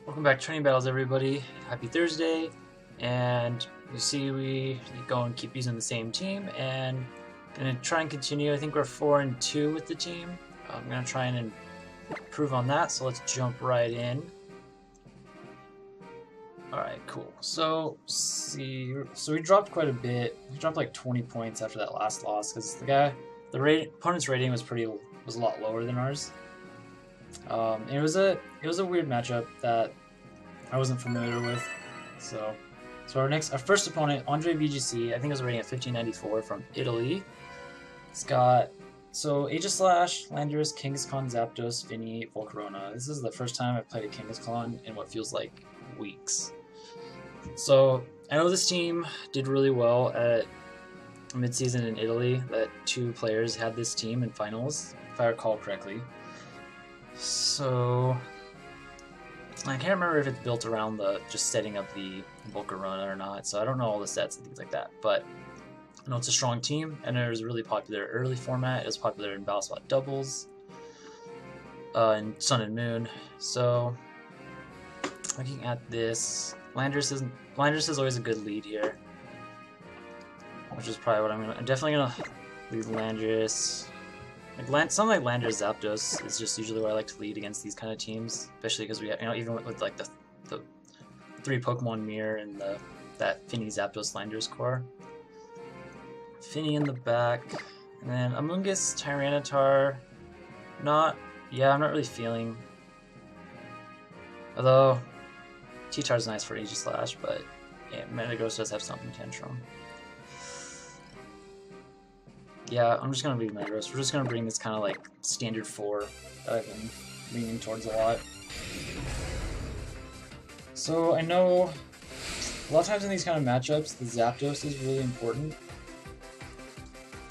Welcome back to Training Battles, everybody. Happy Thursday, and you see we go and keep using the same team, and gonna try and continue. I think we're 4-2 with the team. I'm gonna try and improve on that, so let's jump right in. Alright, cool. So we dropped quite a bit. We dropped like 20 points after that last loss, because the opponent's rating was a lot lower than ours. It was a weird matchup that I wasn't familiar with. So our first opponent, Andre VGC, I think it was rating at 1594 from Italy. It's got Aegislash, Landorus, Kangaskhan, Zapdos, Finny, Volcarona. This is the first time I've played a Kangaskhan in what feels like weeks. So I know this team did really well at mid-season in Italy. That 2 players had this team in finals, if I recall correctly. So I can't remember if it's built around just setting up the Volcarona or not, so I don't know all the stats and things like that, but I know it's a strong team, and it was really popular early format. It was popular in Battle Spot doubles, in Sun and Moon. So looking at this, Landorus is always a good lead here, which is probably what I'm definitely gonna lead Landorus. Something like Landorus Zapdos is just usually where I like to lead against these kind of teams, especially because we have, even with like the 3 Pokemon mirror and that Finny Zapdos Landorus core. Finny in the back, and then Amoonguss Tyranitar. I'm not really feeling. Although T-Tar's nice for Aegislash, but yeah, Metagross does have something Tantrum. Yeah, I'm just going to read Metagross. We're just going to bring this kind of like standard 4 that I've been leaning towards a lot. So I know a lot of times in these kind of matchups, the Zapdos is really important.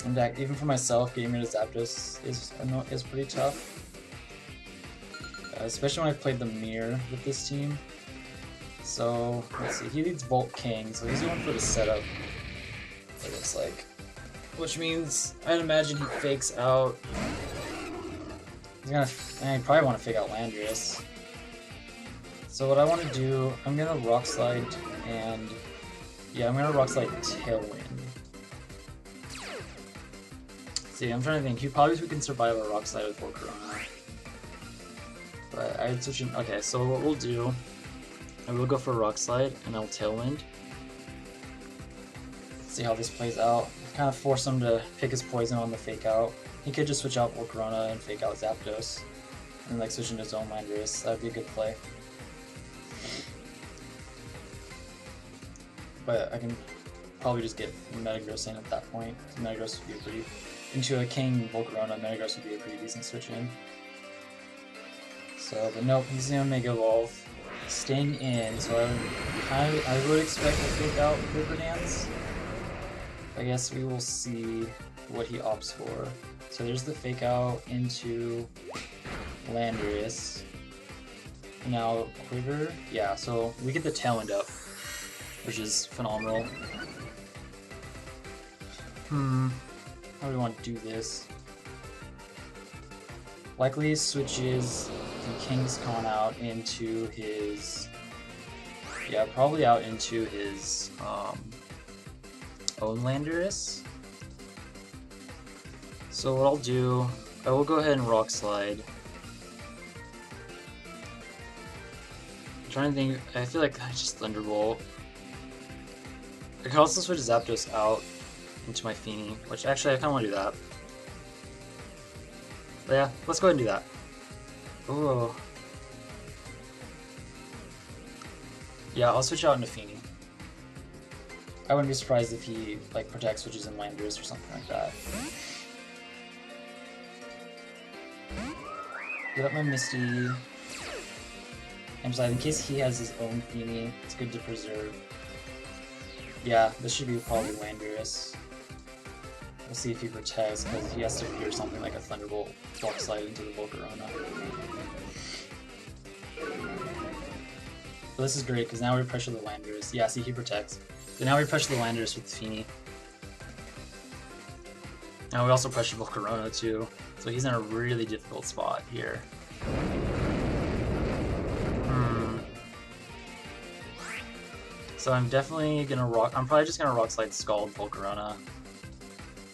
And even for myself, getting rid of Zapdos is pretty tough. Especially when I've played the mirror with this team. So, let's see, he leads Volt King, so he's going for the setup, it looks like. Which means, I'd imagine he fakes out. I probably want to fake out Landorus. So what I want to do, I'm gonna Rock Slide and I'm gonna Rock Slide Tailwind. See, I'm trying to think. We can survive a Rock Slide with Volcarona. But I'd switch in. Okay, so what we'll do, I will go for Rock Slide and I'll Tailwind. See how this plays out. Kind of force him to pick his poison on the fake out. He could just switch out Volcarona and fake out Zapdos, and like switch into his own Landorus. That would be a good play. But I can probably just get Metagross in at that point. Metagross would be into a King Volcarona. Metagross would be a pretty decent switch in. So, but nope, he's gonna Mega Evolve, staying in. So I would expect a fake out River Dance. I guess we will see what he opts for. So there's the fake out into Landorus. Now Quiver, yeah, so we get the Tailwind up, which is phenomenal. How do we want to do this? Likely switches the Kangaskhan out into his, probably out into his own Landorus. So what I'll do, I will go ahead and Rock Slide. I'm trying to think, I feel like I just Thunderbolt. I could also switch Zapdos out into my Feeny, which actually I kind of want to do that. But yeah, let's go ahead and do that. Ooh. Yeah, I'll switch out into Feeny. I wouldn't be surprised if he like Protect switches in Landorus or something like that. Get up my Misty. And besides, in case he has his own Feeny, it's good to preserve. Yeah, this should be probably Landorus. We'll see if he protects, because he has to fear something like a Thunderbolt Rock Slide into the Volcarona. But this is great, because now we pressure the Landorus. Yeah, see, he protects. So now we pressure the Landorus with Feeny. Now we also pressure Volcarona too, so he's in a really difficult spot here. So I'm definitely gonna rock. I'm probably just gonna rock slide Scald Volcarona.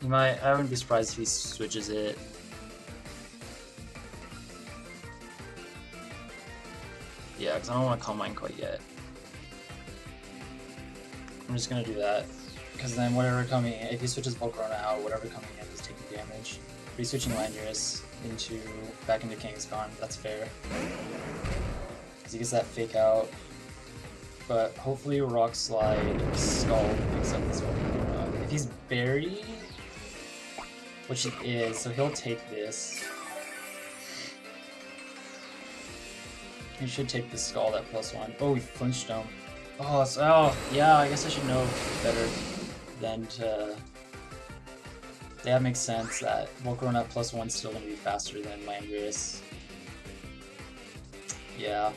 He might. I wouldn't be surprised if he switches it. Yeah, because I don't want to Calm Mind quite yet. I'm just gonna do that. Because then whatever coming in, if he switches Volcarona out, whatever coming in is taking damage. If he's switching Landorus back into Kangaskhan, that's fair. Because he gets that fake out. But hopefully Rock Slide Scald picks up this Volcarona. If he's buried, which he is, so he'll take this. He should take the Scald at +1. Oh, he flinched him. Oh, yeah, I guess I should know better than to... Yeah, that makes sense that Volcarona at +1 is still going to be faster than Landorus. Yeah.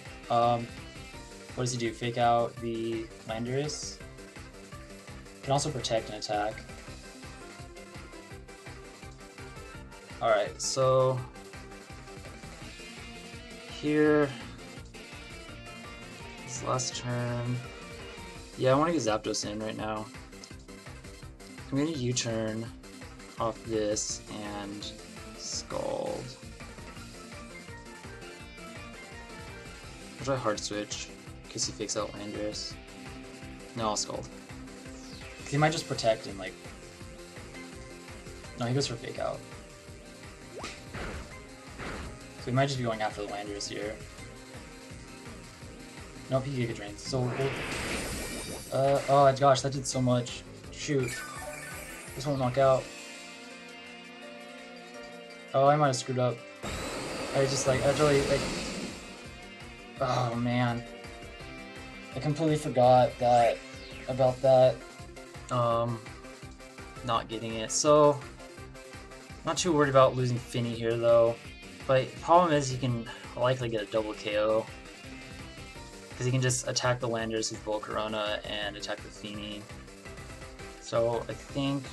What does he do? Fake out the Landorus? Can also protect and attack. Alright, so... Here... This last turn... Yeah, I want to get Zapdos in right now. I'm going to U-turn off this and Scald. I'll try Hard Switch in case he fakes out Landorus. No, I'll Scald. He might just protect and like... No, he goes for Fake Out. So he might just be going after the Landorus here. Nope, he Giga Drains. So oh gosh, that did so much. Shoot. This won't knock out. Oh, I might have screwed up. I really, like... Oh, man. I completely forgot about that. Not getting it. So, not too worried about losing Finny here, though. But the problem is he can likely get a double KO. Because he can just attack the Landorus with Volcarona and attack the Finny. So, I think...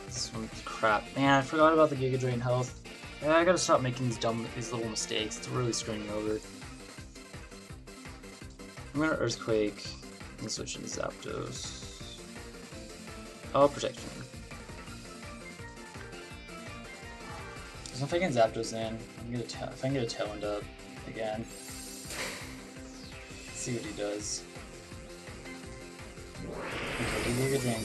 This one's crap. Man, I forgot about the Giga Drain health. Yeah, I gotta stop making these little mistakes. It's really screwing me over. I'm gonna Earthquake and switch into Zapdos. I'll protect him. So if I can Zapdos in, if I can get a Tailwind up again. Let's see what he does. Okay, Giga Drain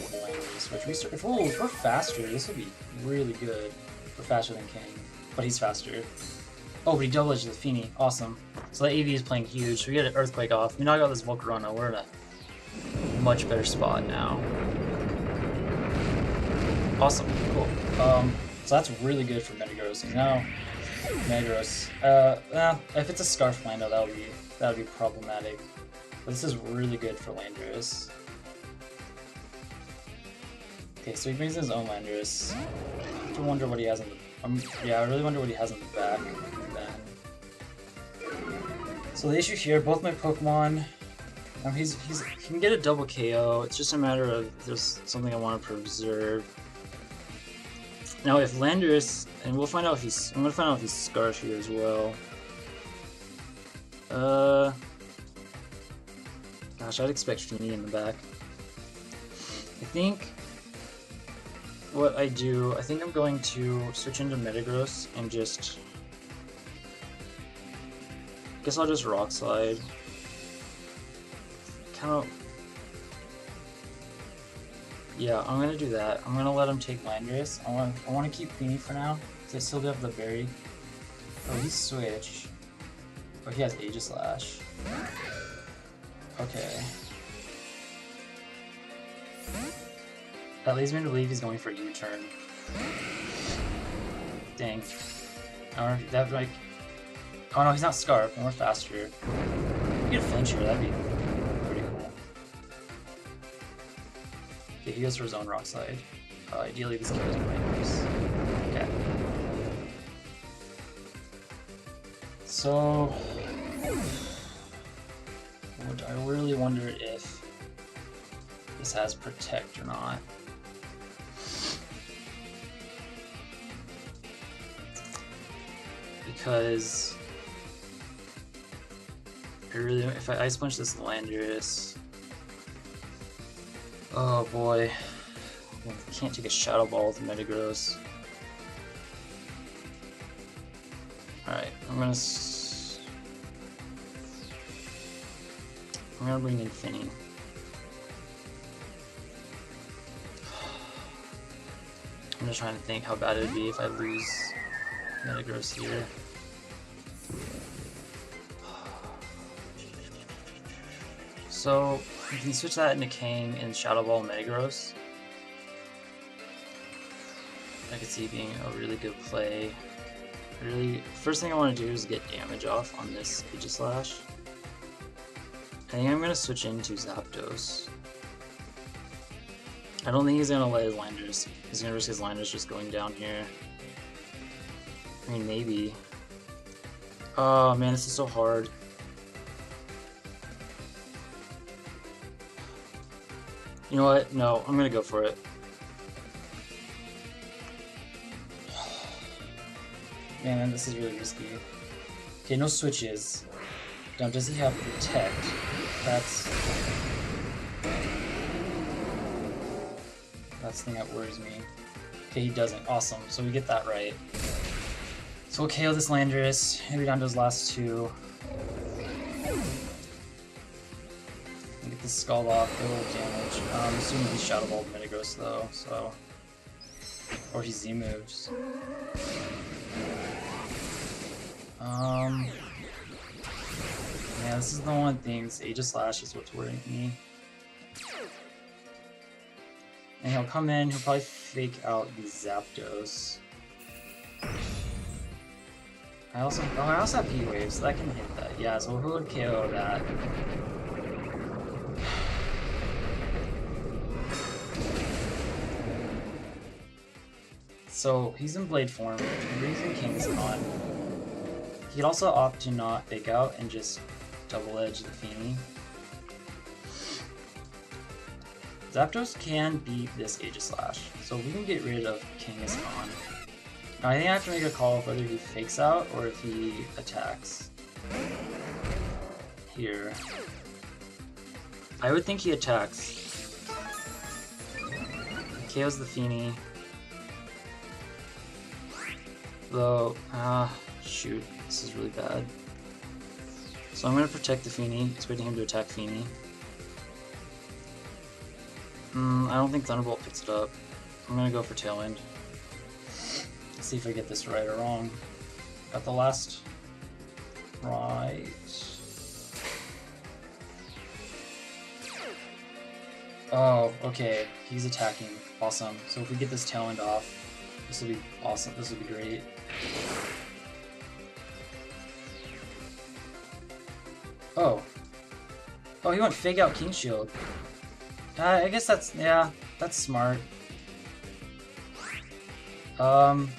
switch. If we're faster, this would be really good. We're faster than King, but he's faster. Oh, but he double edged the Feeny. Awesome. So that AV is playing huge. So we get an Earthquake off. We knock out this Volcarona. We're in a much better spot now. Awesome. Cool. So that's really good for Metagross. And now, Metagross. If it's a Scarf Lando, that would be problematic. But this is really good for Landorus. Okay, so he brings in his own Landorus. I have to wonder what he has in the... yeah, I really wonder what he has in the back then. So the issue here, both my Pokemon... he can get a double KO. It's just a matter of if there's something I want to preserve. Now if Landorus... And we'll find out if he's... I'm going to find out if he's Scarf here as well. Gosh, I'd expect Feeny in the back. I think... What I do, I think I'm going to switch into Metagross and just... I guess I'll just Rock Slide. Kind of... Yeah, I'm gonna do that. I'm gonna let him take Landorus. I want to keep Feeny for now, because I still do have the berry. Oh, he switched. Oh, he has Aegislash. Okay. That leads me to believe he's going for a U-turn. Dang. That like... Oh no, he's not Scarf, and we're faster. We get a Flincher, that'd be pretty cool. Okay, he goes for his own Rock Slide. Ideally, this kills Landorus. Okay. So... I really wonder if this has Protect or not. Because if I Ice Punch this Landorus, oh boy, I can't take a Shadow Ball with Metagross. Alright, I'm gonna bring in Finny. I'm just trying to think how bad it would be if I lose Metagross here. So you can switch that into Kang and Shadow Ball Metagross. I could see it being a really good play. First thing I want to do is get damage off on this Aegislash. I think I'm going to switch into Zapdos. I don't think he's going to let his Landorus. He's going to risk his Landorus just going down here. I mean, maybe. Oh man, this is so hard. You know what? No, I'm going to go for it. Man, this is really risky. Okay, no switches. Now, does he have Protect? That's the thing that worries me. Okay, he doesn't. Awesome. So we get that right. So we'll KO this Landorus. Maybe down to his last two. Get this Skull off. Get a little damage. I'm assuming he's Shadow Ball Metagross though. So, or he Z moves. Yeah, this is the one thing. This Aegislash is what's worrying me. And he'll come in, he'll probably fake out the Zapdos. I also have Heat Wave, so that can hit that. Yeah, so who would KO that? So he's in Blade form, he's in King's Con. He could also opt to not fake out and just double edge the Feeny. Zapdos can beat this Aegislash, so we can get rid of Kangaskhan. Now I think I have to make a call of whether he fakes out or if he attacks. Here. I would think he attacks. KOs the Feeny. Though, shoot, this is really bad. So I'm going to protect the Feeny, expecting him to attack Feeny. I don't think Thunderbolt picks it up. I'm going to go for Tailwind. Let's see if I get this right or wrong. Got the last right. Oh, okay. He's attacking. Awesome. So if we get this Tailwind off, this will be awesome. This will be great. Oh. Oh, he went Fake Out King Shield. I guess that's, yeah, that's smart. Well,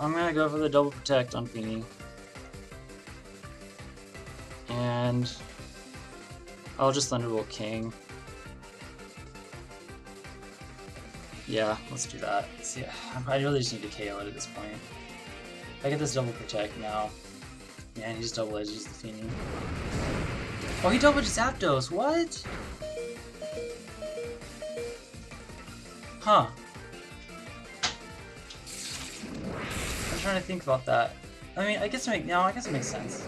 I'm gonna go for the double protect on Feeny. And I'll just Thunderbolt King. Yeah, let's do that. See, I really just need to KO it at this point. If I get this double protect now, yeah, he just double edges the Feeny. Oh, he double edges Zapdos, what? Huh. I'm trying to think about that. I mean, I guess it makes sense.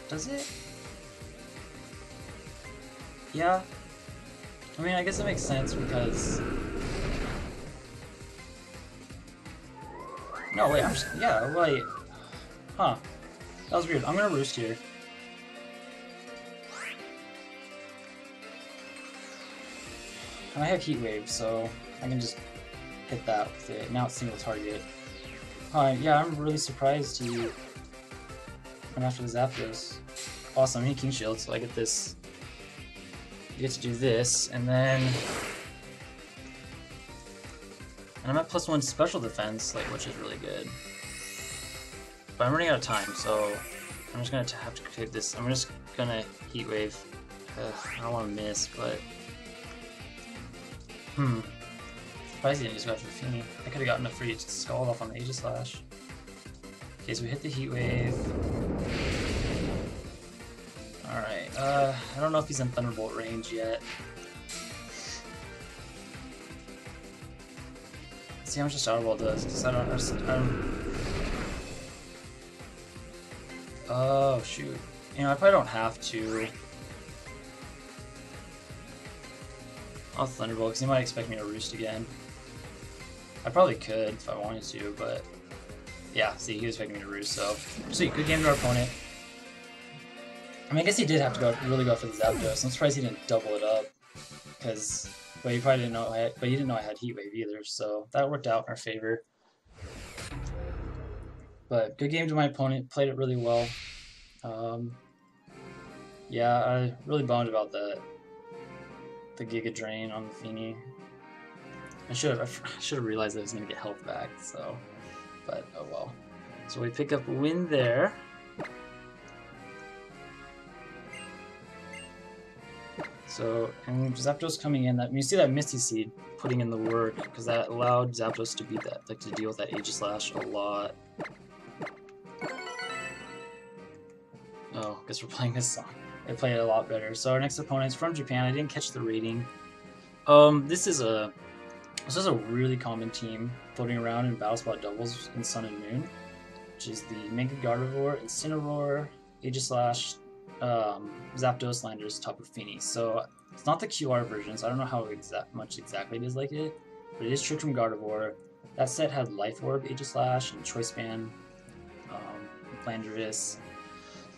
Does it? Yeah. I mean, I guess it makes sense because... No, wait, yeah, wait. Huh. That was weird. I'm gonna Roost here. And I have Heat Wave, so I can just hit that with it. Now it's single target. Yeah, I'm really surprised he went after the Zapdos. Awesome, I need King Shield, so I get this. I get to do this, and then... And I'm at +1 special defense, like, which is really good. But I'm running out of time, so I'm just gonna have to take this. I'm just gonna Heat Wave. I don't want to miss, but... Surprised he didn't just go after the Feeny. I could have gotten a free Skull off on the Aegislash. Okay, so we hit the Heat Wave. Alright, I don't know if he's in Thunderbolt range yet. Let's see how much a Shadow Ball does, because I don't... Oh, shoot. You know, I probably don't have to. I'll Thunderbolt, because he might expect me to roost again. I probably could if I wanted to, but... Yeah, see, he was expecting me to roost, so... Sweet, good game to our opponent. I mean, I guess he did have to really go for the Zapdos. I'm surprised he didn't double it up, because... But you probably didn't know but you didn't know I had Heat Wave either, so that worked out in our favor. But good game to my opponent, played it really well. Yeah, I really bummed about the Giga Drain on the Feeny. I should have realized that I was gonna get health back, so, but oh well. So we pick up a win there. So, and Zapdos coming in, you see that Misty Seed putting in the work, because that allowed Zapdos to beat that, like to deal with that Aegislash a lot. Oh, I guess we're playing this song. I play it a lot better. So our next opponent is from Japan. I didn't catch the rating. This is a really common team floating around in Battle Spot doubles in Sun and Moon, which is the Mega Gardevoir, Incineroar, Aegislash, Zapdos, Landorus, Tapu Fini. So it's not the QR version, so I don't know how much exactly it is like it, but it is Trick Room Gardevoir. That set had Life Orb, Aegislash, and Choice Band, Landorus,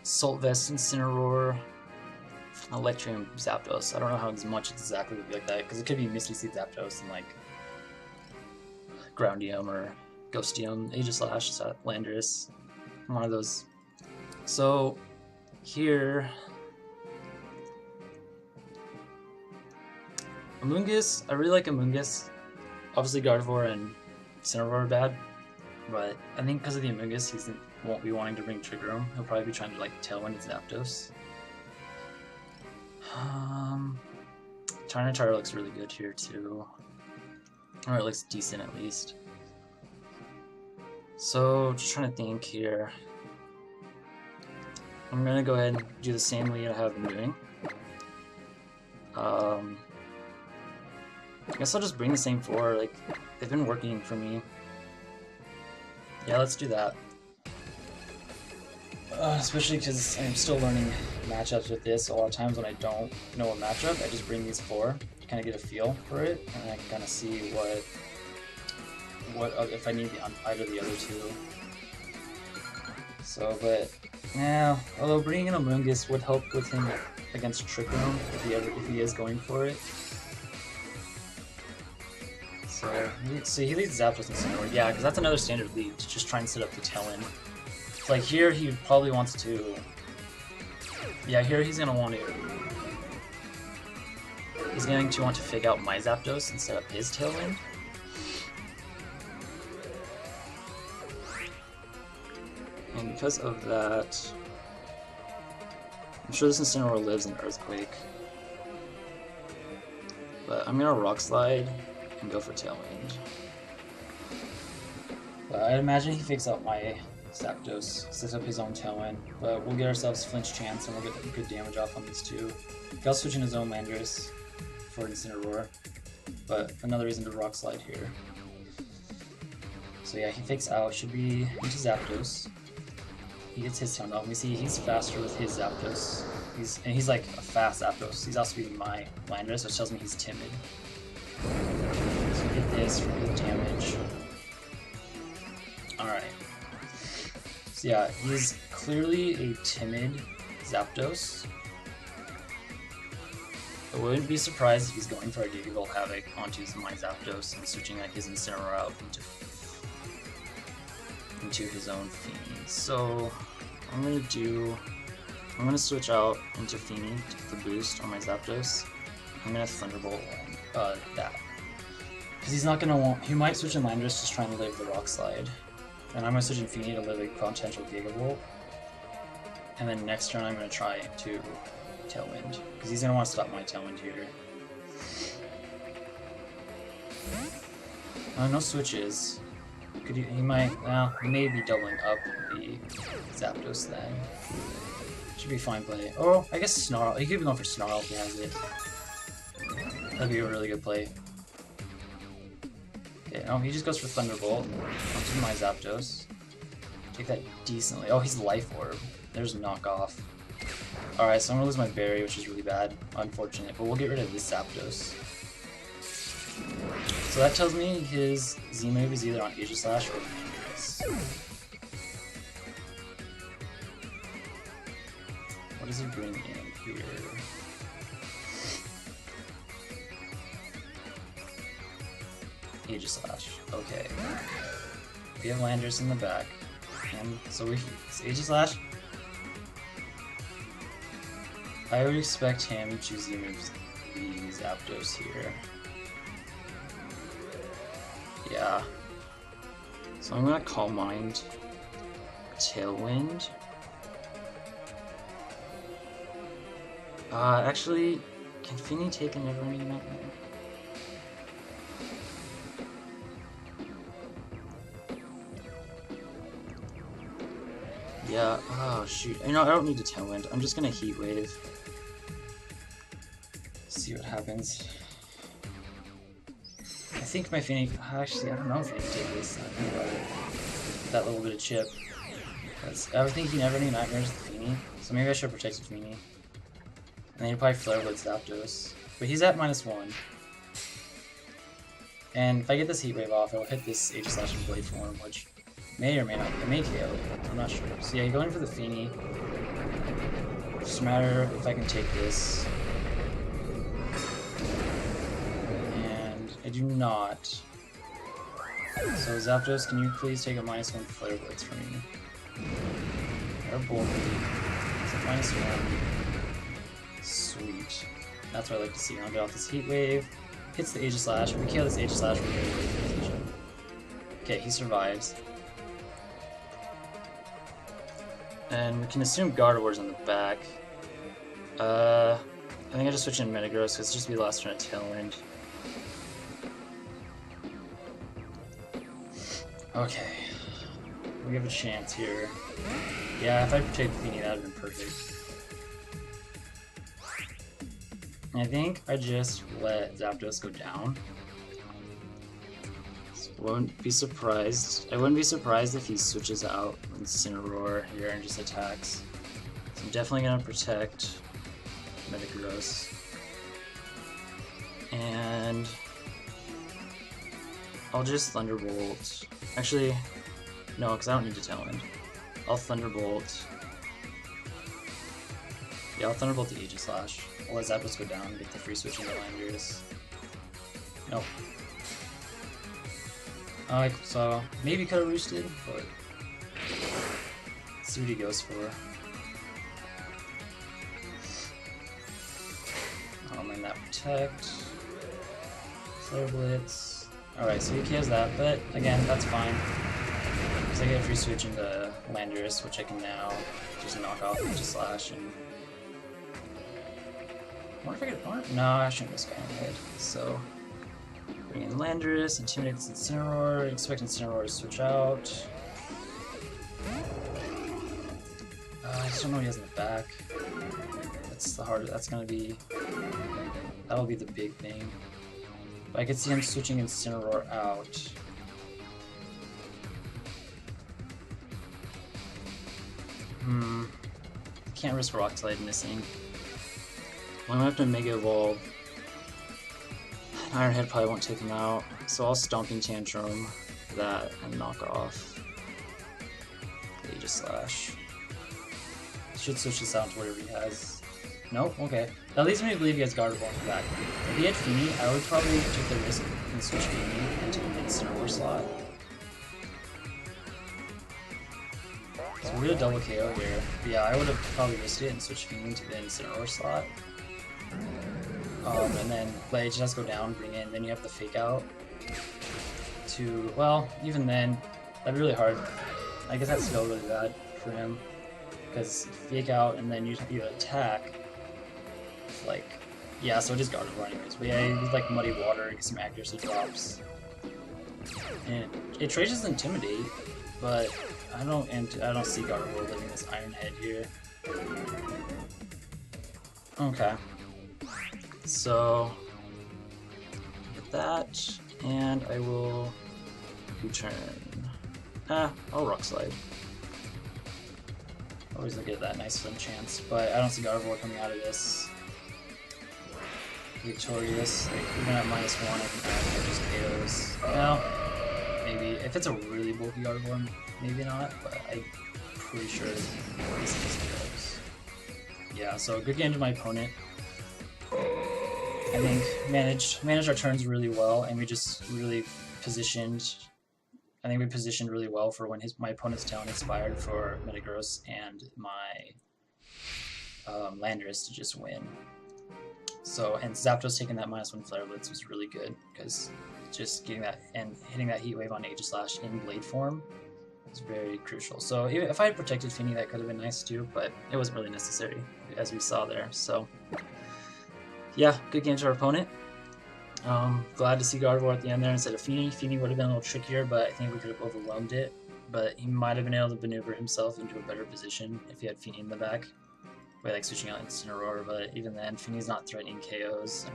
Salt Vest, Incineroar, Electrium, Zapdos. I don't know how much exactly would be like that, because it could be Misty Seed Zapdos and like Groundium or Ghostium, Aegislash, Landorus, one of those. So here, Amoonguss, I really like Amoonguss. Obviously Gardevoir and Incineroar are bad, but I think because of the Amoonguss, he won't be wanting to bring Trigger Room. He'll probably be trying to like Tailwind his Zapdos. Tyranitar looks really good here too, or it looks decent at least. So just trying to think here. I'm gonna go ahead and do the same lead I have been doing. I guess I'll just bring the same four. Like they've been working for me. Yeah, let's do that. Especially because I'm still learning matchups with this. A lot of times when I don't know a matchup, I just bring these four to kind of get a feel for it, and I can kind of see what if I need either of the other two. So, but yeah, although bringing in a Amoonguss would help with him against Trick Room if he is going for it. So he leads Zapdos and Incineroar. Yeah, because that's another standard lead to just try and set up the tail-end. Like here, he probably wants to. Yeah, here he's gonna want to. He's going to want to fake out my Zapdos and set up his Tailwind. And because of that, I'm sure this Incineroar lives in Earthquake. But I'm gonna Rock Slide and go for Tailwind. But I imagine he fakes out my Zapdos, sets up his own Tailwind, but we'll get ourselves Flinch Chance and we'll get good damage off on these two. He'll switch in his own Landorus for Incineroar, but another reason to Rock Slide here. So yeah, he fakes out, should be into Zapdos. He gets his Tailwind off. We see he's faster with his Zapdos. He's like a fast Zapdos. He's also beating my Landorus, which tells me he's timid. So get this for good damage. Alright. So yeah, he's clearly a timid Zapdos. I wouldn't be surprised if he's going for a Gigavolt Havoc onto my Zapdos and switching like his Incineroar out into his own Feeny. So I'm gonna switch out into Feeny to get the boost on my Zapdos. I'm gonna Thunderbolt that. Because he's not gonna want, he might switch in Landorus just trying to live the Rock Slide. And I'm gonna switch in Feeny to live a potential Gigavolt. And then next turn I'm gonna try to Tailwind, because he's gonna want to stop my Tailwind here. No switches. he might, well, he may be doubling up the Zapdos then. Should be fine play. Oh, I guess Snarl. He could be going for Snarl if he has it. That'd be a really good play. Okay, no, he just goes for Thunderbolt. Onto my Zapdos. Take that decently. Oh, he's Life Orb. There's knockoff. Alright, so I'm gonna lose my Berry, which is really bad. Unfortunate, but we'll get rid of this Zapdos. So that tells me his Z-move is either on Aegislash or Landorus. What does he bring in here? Aegislash. Okay. We have Landorus in the back. And so it's Aegislash. I would expect him to Z-move the Zapdos here. Yeah. So I'm gonna Calm Mind Tailwind. Actually, can Finny take a Never-Ending Nightmare? Yeah, oh shoot. You know, I don't need to Tailwind. I'm just gonna Heat Wave. See what happens. I think my Finny. Actually, I don't know if I can take this. I think about it. That little bit of chip. I was thinking Never-Ending Nightmares with Finny, so maybe I should protect with Finny. And then he'll probably Flare Blade Zapdos. But he's at -1. And if I get this Heat Wave off, I'll hit this Aegislash and Blade Form, which may or may not. It may KO it. I'm not sure. So yeah, going for the Finny. Just a matter if I can take this. I do not. So Zapdos, can you please take a -1 Flare Blitz for me? Or Bulky. It's a -1. Sweet. That's what I like to see. I'll get off this Heat Wave. Hits the Aegislash. If we kill this Aegislash, we're going to win position. Okay, he survives. And we can assume Gardevoir's in the back. I think I just switch in Metagross because it's just be the last turn of Tailwind. Okay, we have a chance here. Yeah, if I protect Finny, that would have been perfect. And I think I just let Zapdos go down. So I wouldn't be surprised. I wouldn't be surprised if he switches out Incineroar here and just attacks. So I'm definitely gonna protect Metagross. And I'll just Thunderbolt. Actually, no, because I don't need to Tailwind. I'll Thunderbolt. Yeah, I'll Thunderbolt the Aegislash. I'll let Zapdos go down and get the free switch into Landorus. Nope. So maybe could have roosted, but let's see what he goes for. And that Protect. Flare Blitz. Alright, so he kills that, but again, that's fine. Because I get a free switch into Landorus, which I can now just knock off Aegislash and... I wonder if I could... No, I shouldn't risk it ahead. So, bring in Landorus, Intimidate this Incineroar, expect Incineroar to switch out. I just don't know what he has in the back. That's the hardest, that's gonna be... That'll be the big thing. But I could see him switching Incineroar out. Can't risk Rock Slide missing. I'm gonna have to Mega Evolve. Iron Head probably won't take him out, so I'll Stomping Tantrum that and knock off the Aegislash. Should switch this out to whatever he has. Nope, okay. That leads me to believe he has Gardevoir in the back. If he had Feeny, I would probably take the risk and switch Feeny into the Incineroar slot. So we're gonna double KO here. But yeah, I would have probably risked it and switched Feeny into the Incineroar slot. And then let Aegislash go down, bring in, then you have the Fake Out to, well, even then, that'd be really hard. I guess that's still really bad for him. Because Fake Out and then you attack, like, yeah, so it is Gardevoir anyways. But yeah, he's like Muddy Water, get some accuracy drops. And it trages Intimidate, but I don't see Gardevoir living this Iron Head here. Okay. So get that, and I will return. I'll Rock Slide. Always gonna get that nice swim chance, but I don't see Gardevoir coming out of this victorious. Like, even at -1, I think I just KOs. Well, maybe if it's a really bulky Gardevoir, maybe not, but I'm pretty sure this just KOs. Yeah, so good game to my opponent. I think managed our turns really well, and we just really positioned. I think we positioned really well for when my opponent's talent expired for Metagross and my Landorus to just win. So, and Zapdos taking that -1 Flare Blitz was really good, because just getting that and hitting that Heat Wave on Aegislash in Blade form was very crucial. So if I had protected Fini, that could have been nice too, but it wasn't really necessary, as we saw there. So yeah, good game to our opponent. Glad to see Gardevoir at the end there instead of Fini. Fini would have been a little trickier, but I think we could have overwhelmed it. But he might have been able to maneuver himself into a better position if he had Fini in the back, by like switching out Incineroar. But even then, Fini's not threatening KOs,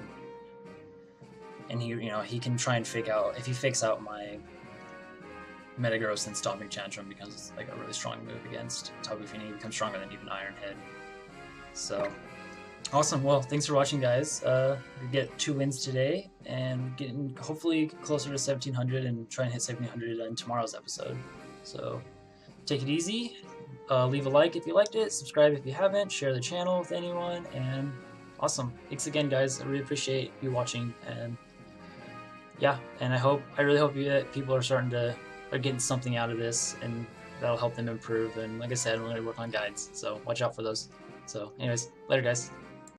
and he, he can try and fake out. If he fakes out my Metagross, then Stomping Tantrum becomes like a really strong move against Tapu Fini. He becomes stronger than even Iron Head. So. Awesome. Well, thanks for watching, guys. We get 2 wins today, and getting hopefully closer to 1700 and try and hit 1700 in tomorrow's episode. So take it easy. Leave a like if you liked it. Subscribe if you haven't. Share the channel with anyone. And awesome. Thanks again, guys. I really appreciate you watching. And yeah, and I really hope that people are getting something out of this, and that'll help them improve. And like I said, I'm going to work on guides, so watch out for those. So anyways, later, guys.